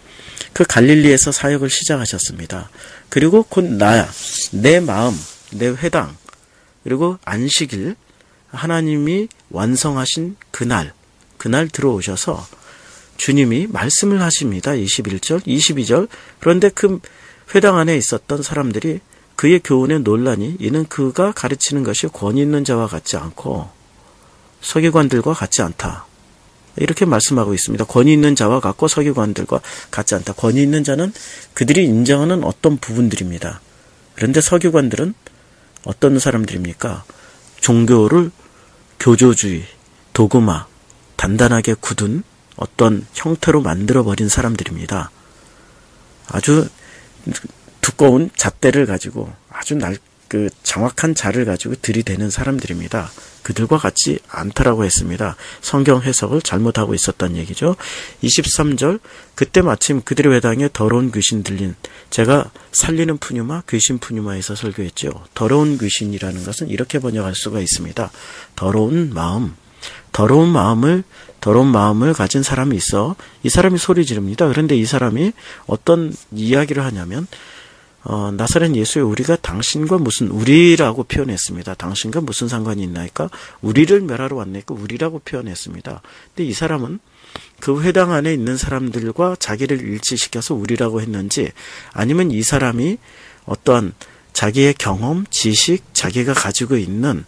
그 갈릴리에서 사역을 시작하셨습니다. 그리고 곧 나야, 내 마음, 내 회당, 그리고 안식일, 하나님이 완성하신 그날 들어오셔서 주님이 말씀을 하십니다. 21절, 22절. 그런데 그 회당 안에 있었던 사람들이 그의 교훈에 논란이 이는 그가 가르치는 것이 권위 있는 자와 같지 않고 서기관들과 같지 않다. 이렇게 말씀하고 있습니다. 권위 있는 자와 같고 서기관들과 같지 않다. 권위 있는 자는 그들이 인정하는 어떤 부분들입니다. 그런데 서기관들은 어떤 사람들입니까? 종교를 교조주의, 도그마, 단단하게 굳은 어떤 형태로 만들어버린 사람들입니다. 아주 두꺼운 잣대를 가지고 아주 정확한 자를 가지고 들이대는 사람들입니다. 그들과 같지 않다라고 했습니다. 성경 해석을 잘못하고 있었다는 얘기죠. 23절, 그때 마침 그들의 회당에 더러운 귀신 들린, 제가 살리는 푸뉴마, 귀신 푸뉴마에서 설교했죠. 더러운 귀신이라는 것은 이렇게 번역할 수가 있습니다. 더러운 마음을 가진 사람이 있어. 이 사람이 소리 지릅니다. 그런데 이 사람이 어떤 이야기를 하냐면 나사렛 예수의 우리가 당신과 무슨, 우리라고 표현했습니다. 당신과 무슨 상관이 있나이까? 우리를 멸하러 왔나이까? 우리라고 표현했습니다. 근데 이 사람은 그 회당 안에 있는 사람들과 자기를 일치시켜서 우리라고 했는지, 아니면 이 사람이 어떠한 자기의 경험, 지식, 자기가 가지고 있는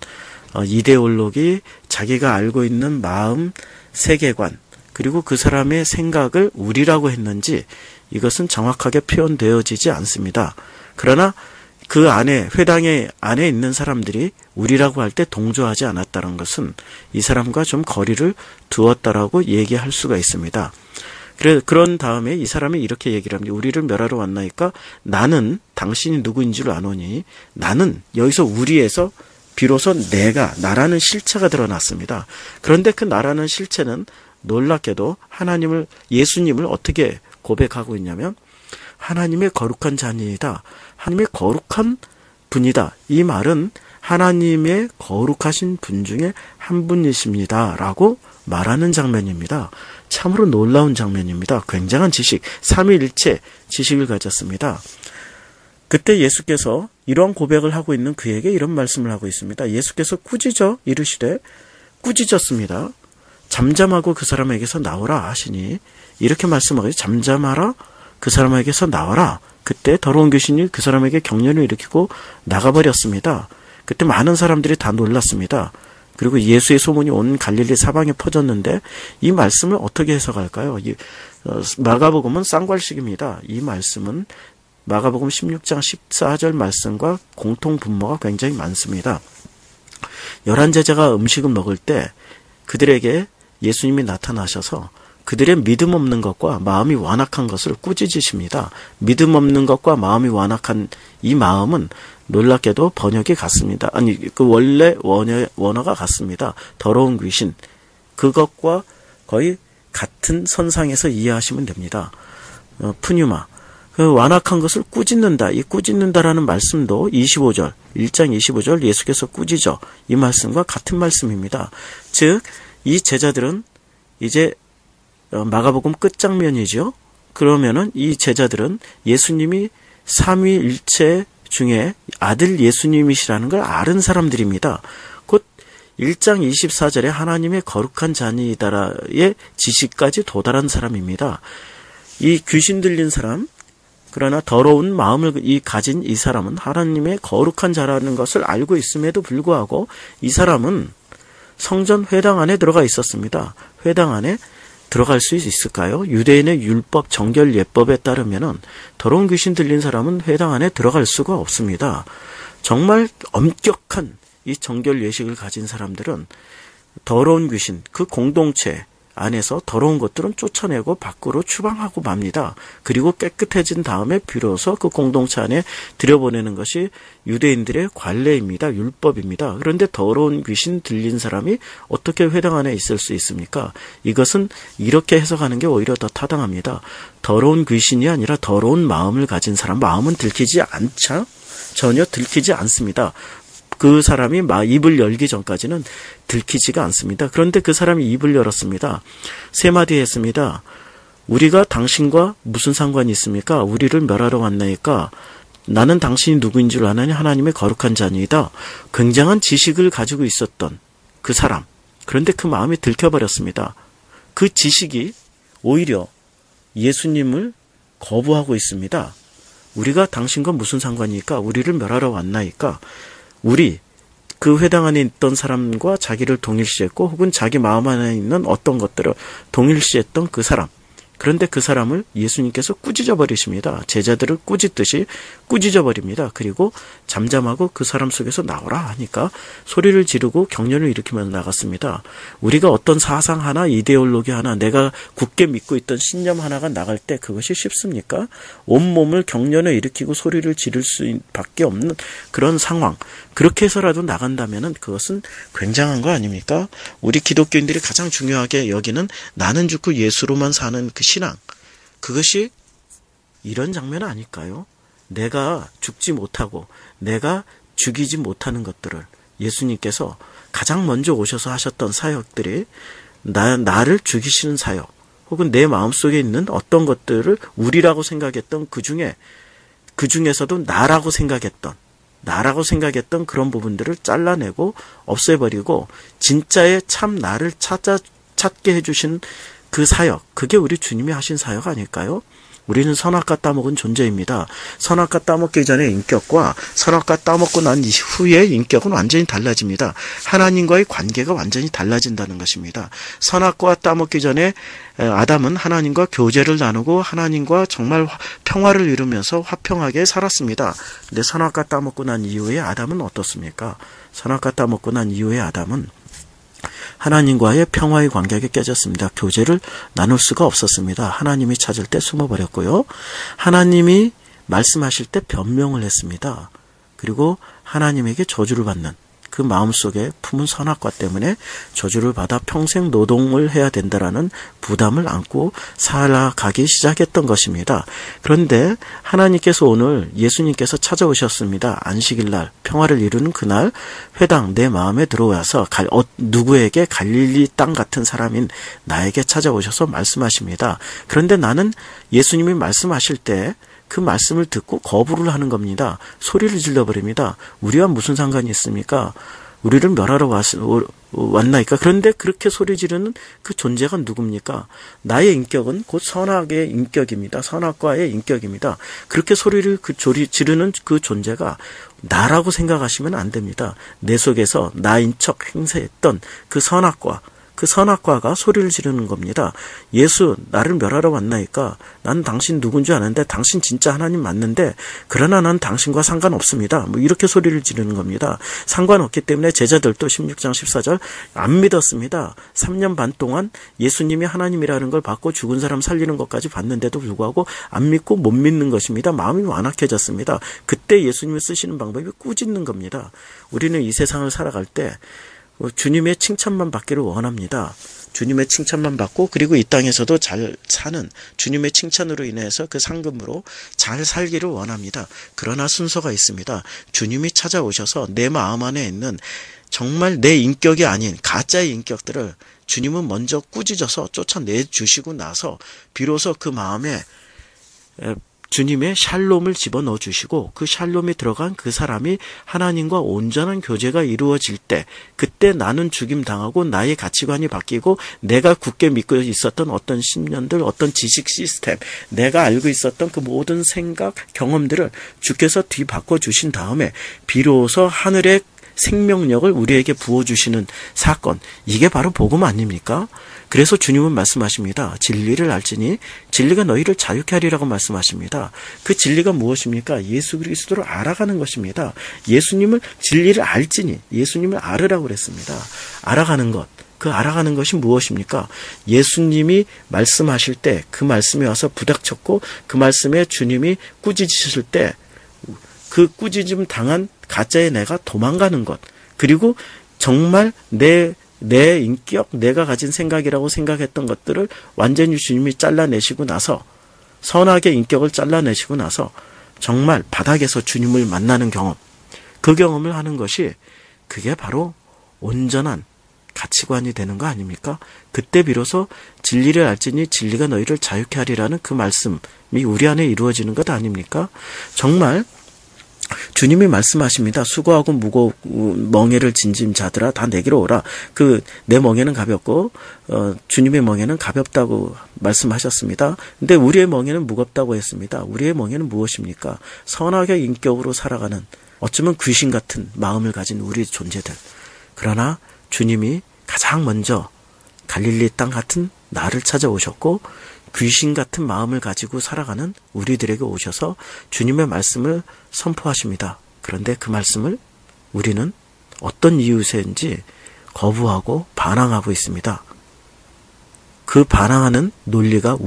이데올로기, 자기가 알고 있는 마음, 세계관, 그리고 그 사람의 생각을 우리라고 했는지 이것은 정확하게 표현되어지지 않습니다. 그러나 그 안에, 회당의 안에 있는 사람들이 우리라고 할 때 동조하지 않았다는 것은 이 사람과 좀 거리를 두었다라고 얘기할 수가 있습니다. 그런 다음에 이 사람이 이렇게 얘기를 합니다. 우리를 멸하러 왔나이까? 나는 당신이 누구인지를 아노니, 나는, 여기서 우리에서 비로소 나라는 실체가 드러났습니다. 그런데 그 나라는 실체는 놀랍게도 예수님을 어떻게 고백하고 있냐면, 하나님의 거룩한 자녀이다. 하나님의 거룩한 분이다. 이 말은 하나님의 거룩하신 분 중에 한 분이십니다. 라고 말하는 장면입니다. 참으로 놀라운 장면입니다. 굉장한 지식, 삼위일체 지식을 가졌습니다. 그때 예수께서 이러한 고백을 하고 있는 그에게 이런 말씀을 하고 있습니다. 예수께서 꾸짖어 이르시되, 꾸짖었습니다. 잠잠하고 그 사람에게서 나오라 하시니, 이렇게 말씀하고, 잠잠하라, 그 사람에게서 나와라. 그때 더러운 귀신이 그 사람에게 경련을 일으키고 나가버렸습니다. 그때 많은 사람들이 다 놀랐습니다. 그리고 예수의 소문이 온 갈릴리 사방에 퍼졌는데, 이 말씀을 어떻게 해석할까요? 마가복음은 쌍괄식입니다. 이 말씀은 마가복음 16장 14절 말씀과 공통 분모가 굉장히 많습니다. 11제자가 음식을 먹을 때 그들에게 예수님이 나타나셔서 그들의 믿음 없는 것과 마음이 완악한 것을 꾸짖으십니다. 믿음 없는 것과 마음이 완악한 이 마음은 놀랍게도 번역이 같습니다. 아니, 그 원래 원어가 같습니다. 더러운 귀신. 그것과 거의 같은 선상에서 이해하시면 됩니다. 푸뉴마. 그 완악한 것을 꾸짖는다. 이 꾸짖는다라는 말씀도 25절, 1장 25절 예수께서 꾸짖어. 이 말씀과 같은 말씀입니다. 즉, 이 제자들은 이제 마가복음 끝장면이죠. 그러면은 이 제자들은 예수님이 삼위일체 중에 아들 예수님이시라는 걸 아는 사람들입니다. 곧 1장 24절에 하나님의 거룩한 자니이다라의 지식까지 도달한 사람입니다. 이 귀신 들린 사람, 그러나 더러운 마음을 가진 이 사람은 하나님의 거룩한 자라는 것을 알고 있음에도 불구하고 이 사람은 성전 회당 안에 들어가 있었습니다. 회당 안에 들어갈 수 있을까요? 유대인의 율법, 정결, 예법에 따르면은 더러운 귀신 들린 사람은 회당 안에 들어갈 수가 없습니다. 정말 엄격한 이 정결 예식을 가진 사람들은 더러운 귀신, 그 공동체 안에서 더러운 것들은 쫓아내고 밖으로 추방하고 맙니다. 그리고 깨끗해진 다음에 비로소 그 공동체 안에 들여보내는 것이 유대인들의 관례입니다. 율법입니다. 그런데 더러운 귀신 들린 사람이 어떻게 회당 안에 있을 수 있습니까? 이것은 이렇게 해석하는 게 오히려 더 타당합니다. 더러운 귀신이 아니라 더러운 마음을 가진 사람, 마음은 들키지 않죠? 전혀 들키지 않습니다. 그 사람이 입을 열기 전까지는 들키지가 않습니다. 그런데 그 사람이 입을 열었습니다. 세 마디 했습니다. 우리가 당신과 무슨 상관이 있습니까? 우리를 멸하러 왔나이까? 나는 당신이 누구인 줄 아나니 하나님의 거룩한 자니이다. 굉장한 지식을 가지고 있었던 그 사람. 그런데 그 마음이 들켜버렸습니다. 그 지식이 오히려 예수님을 거부하고 있습니다. 우리가 당신과 무슨 상관이니까? 우리를 멸하러 왔나이까? 우리 그 회당 안에 있던 사람과 자기를 동일시했고 혹은 자기 마음 안에 있는 어떤 것들을 동일시했던 그 사람. 그런데 그 사람을 예수님께서 꾸짖어 버리십니다. 제자들을 꾸짖듯이 꾸짖어 버립니다. 그리고 잠잠하고 그 사람 속에서 나오라 하니까 소리를 지르고 경련을 일으키면서 나갔습니다. 우리가 어떤 사상 하나, 이데올로기 하나, 내가 굳게 믿고 있던 신념 하나가 나갈 때 그것이 쉽습니까? 온몸을 경련을 일으키고 소리를 지를 수밖에 없는 그런 상황. 그렇게 해서라도 나간다면은 그것은 굉장한 거 아닙니까? 우리 기독교인들이 가장 중요하게 여기는 나는 죽고 예수로만 사는 그 신앙. 그것이 이런 장면 아닐까요? 내가 죽지 못하고 내가 죽이지 못하는 것들을 예수님께서 가장 먼저 오셔서 하셨던 사역들이 나를 죽이시는 사역 혹은 내 마음속에 있는 어떤 것들을 우리라고 생각했던 그중에서도 나라고 생각했던 그런 부분들을 잘라내고 없애버리고 진짜의 참 나를 찾게 해주신 그 사역, 그게 우리 주님이 하신 사역 아닐까요? 우리는 선악과 따먹은 존재입니다. 선악과 따먹기 전의 인격과 선악과 따먹고 난 이후의 인격은 완전히 달라집니다. 하나님과의 관계가 완전히 달라진다는 것입니다. 선악과 따먹기 전에 아담은 하나님과 교제를 나누고 하나님과 정말 평화를 이루면서 화평하게 살았습니다. 근데 선악과 따먹고 난 이후에 아담은 어떻습니까? 선악과 따먹고 난 이후에 아담은 하나님과의 평화의 관계가 깨졌습니다. 교제를 나눌 수가 없었습니다. 하나님이 찾을 때 숨어버렸고요. 하나님이 말씀하실 때 변명을 했습니다. 그리고 하나님에게 저주를 받는 그 마음속에 품은 선악과 때문에 저주를 받아 평생 노동을 해야 된다라는 부담을 안고 살아가기 시작했던 것입니다. 그런데 하나님께서 오늘 예수님께서 찾아오셨습니다. 안식일날 평화를 이루는 그날 회당 내 마음에 들어와서 누구에게 갈릴리 땅 같은 사람인 나에게 찾아오셔서 말씀하십니다. 그런데 나는 예수님이 말씀하실 때 그 말씀을 듣고 거부를 하는 겁니다. 소리를 질러버립니다. 우리와 무슨 상관이 있습니까? 우리를 멸하러 왔나이까? 그런데 그렇게 소리 지르는 그 존재가 누굽니까? 나의 인격은 곧 선악의 인격입니다. 선악과의 인격입니다. 그렇게 소리를 지르는 그 존재가 나라고 생각하시면 안 됩니다. 내 속에서 나인 척 행세했던 그 선악과가 소리를 지르는 겁니다. 예수, 나를 멸하러 왔나이까? 난 당신 누군지 아는데 당신 진짜 하나님 맞는데 그러나 난 당신과 상관없습니다. 이렇게 소리를 지르는 겁니다. 상관없기 때문에 제자들도 16장 14절 안 믿었습니다. 3년 반 동안 예수님이 하나님이라는 걸 받고 죽은 사람 살리는 것까지 봤는데도 불구하고 안 믿고 못 믿는 것입니다. 마음이 완악해졌습니다. 그때 예수님을 쓰시는 방법이 꾸짖는 겁니다. 우리는 이 세상을 살아갈 때 주님의 칭찬만 받기를 원합니다. 주님의 칭찬만 받고 그리고 이 땅에서도 잘 사는 주님의 칭찬으로 인해서 그 상급으로 잘 살기를 원합니다. 그러나 순서가 있습니다. 주님이 찾아오셔서 내 마음 안에 있는 정말 내 인격이 아닌 가짜의 인격들을 주님은 먼저 꾸짖어서 쫓아내주시고 나서 비로소 그 마음에 주님의 샬롬을 집어넣어 주시고 그 샬롬이 들어간 그 사람이 하나님과 온전한 교제가 이루어질 때, 그때 나는 죽임당하고 나의 가치관이 바뀌고 내가 굳게 믿고 있었던 어떤 신념들, 어떤 지식 시스템, 내가 알고 있었던 그 모든 생각, 경험들을 주께서 뒤바꿔 주신 다음에 비로소 하늘의 생명력을 우리에게 부어주시는 사건, 이게 바로 복음 아닙니까? 그래서 주님은 말씀하십니다. 진리를 알지니 진리가 너희를 자유케 하리라고 말씀하십니다. 그 진리가 무엇입니까? 예수 그리스도를 알아가는 것입니다. 예수님을, 진리를 알지니 예수님을 알으라고 그랬습니다. 알아가는 것, 그 알아가는 것이 무엇입니까? 예수님이 말씀하실 때 그 말씀에 와서 부닥쳤고 그 말씀에 주님이 꾸짖으실 때 그 꾸짖음 당한 가짜의 내가 도망가는 것, 그리고 정말 내 인격, 내가 가진 생각이라고 생각했던 것들을 완전히 주님이 잘라내시고 나서, 선하게 인격을 잘라내시고 나서 정말 바닥에서 주님을 만나는 경험, 그 경험을 하는 것이, 그게 바로 온전한 가치관이 되는 거 아닙니까? 그때 비로소 진리를 알지니 진리가 너희를 자유케 하리라는 그 말씀이 우리 안에 이루어지는 것 아닙니까? 정말 주님이 말씀하십니다. 수고하고 멍에를 진진 자들아 다 내게로 오라. 내 멍에는 가볍고 주님의 멍에는 가볍다고 말씀하셨습니다. 근데 우리의 멍에는 무겁다고 했습니다. 우리의 멍에는 무엇입니까? 선하게 인격으로 살아가는, 어쩌면 귀신 같은 마음을 가진 우리 존재들. 그러나 주님이 가장 먼저 갈릴리 땅 같은 나를 찾아오셨고 귀신 같은 마음을 가지고 살아가는 우리들에게 오셔서 주님의 말씀을 선포하십니다. 그런데 그 말씀을 우리는 어떤 이유에인지 거부하고 반항하고 있습니다. 그 반항하는 논리가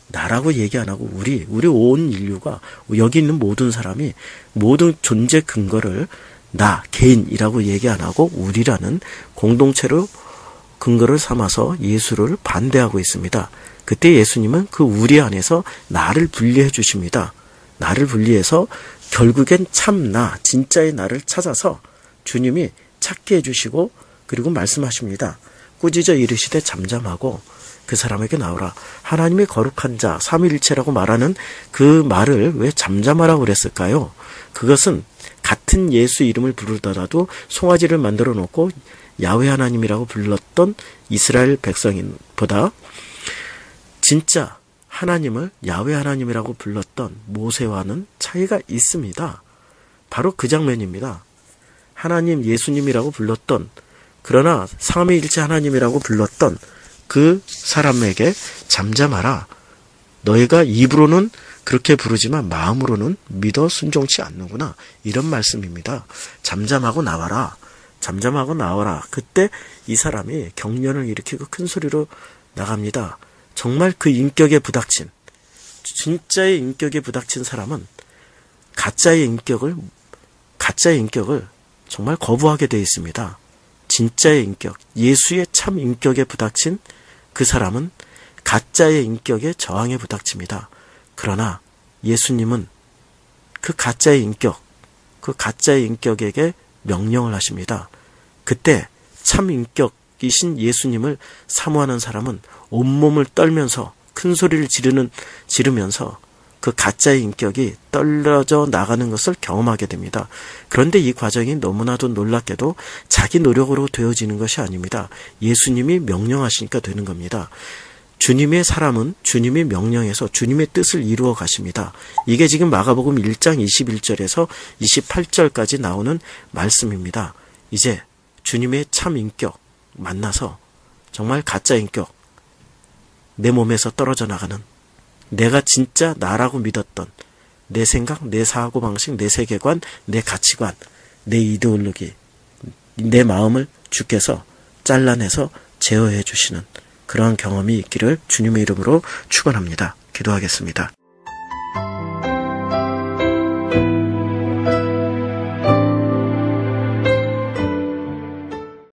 나라고 얘기 안 하고 우리 온 인류가, 여기 있는 모든 사람이 모든 존재 근거를 나, 개인이라고 얘기 안 하고 우리라는 공동체로 근거를 삼아서 예수를 반대하고 있습니다. 그때 예수님은 그 우리 안에서 나를 분리해 주십니다. 나를 분리해서 결국엔 참 나, 진짜의 나를 찾아서 주님이 찾게 해주시고, 그리고 말씀하십니다. 꾸짖어 이르시되 잠잠하고 그 사람에게 나오라. 하나님의 거룩한 자, 삼위일체라고 말하는 그 말을 왜 잠잠하라고 그랬을까요? 그것은 같은 예수 이름을 부르더라도 송아지를 만들어 놓고 야훼 하나님이라고 불렀던 이스라엘 백성보다 진짜 하나님을 야훼 하나님이라고 불렀던 모세와는 차이가 있습니다. 바로 그 장면입니다. 하나님, 예수님이라고 불렀던, 그러나 삼위일체 하나님이라고 불렀던 그 사람에게 잠잠하라. 너희가 입으로는 그렇게 부르지만 마음으로는 믿어 순종치 않는구나. 이런 말씀입니다. 잠잠하고 나와라. 잠잠하고 나와라. 그때 이 사람이 경련을 일으키고 큰 소리로 나갑니다. 정말 그 인격에 부닥친, 진짜의 인격에 부닥친 사람은 가짜의 인격을 정말 거부하게 되어 있습니다. 진짜의 인격, 예수의 참 인격에 부닥친 그 사람은 가짜의 인격에 저항에 부닥칩니다. 그러나 예수님은 그 가짜의 인격에게 명령을 하십니다. 그때 참 인격이신 예수님을 사모하는 사람은 온몸을 떨면서 큰 소리를 지르면서 그 가짜의 인격이 떨어져 나가는 것을 경험하게 됩니다. 그런데 이 과정이 너무나도 놀랍게도 자기 노력으로 되어지는 것이 아닙니다. 예수님이 명령하시니까 되는 겁니다. 주님의 사람은 주님이 명령해서 주님의 뜻을 이루어 가십니다. 이게 지금 마가복음 1장 21절에서 28절까지 나오는 말씀입니다. 이제 주님의 참 인격 만나서 정말 가짜 인격, 내 몸에서 떨어져 나가는, 내가 진짜 나라고 믿었던 내 생각, 내 사고방식, 내 세계관, 내 가치관, 내 이데올로기, 내 마음을 주께서 잘라내서 제어해 주시는 그러한 경험이 있기를 주님의 이름으로 축원합니다. 기도하겠습니다.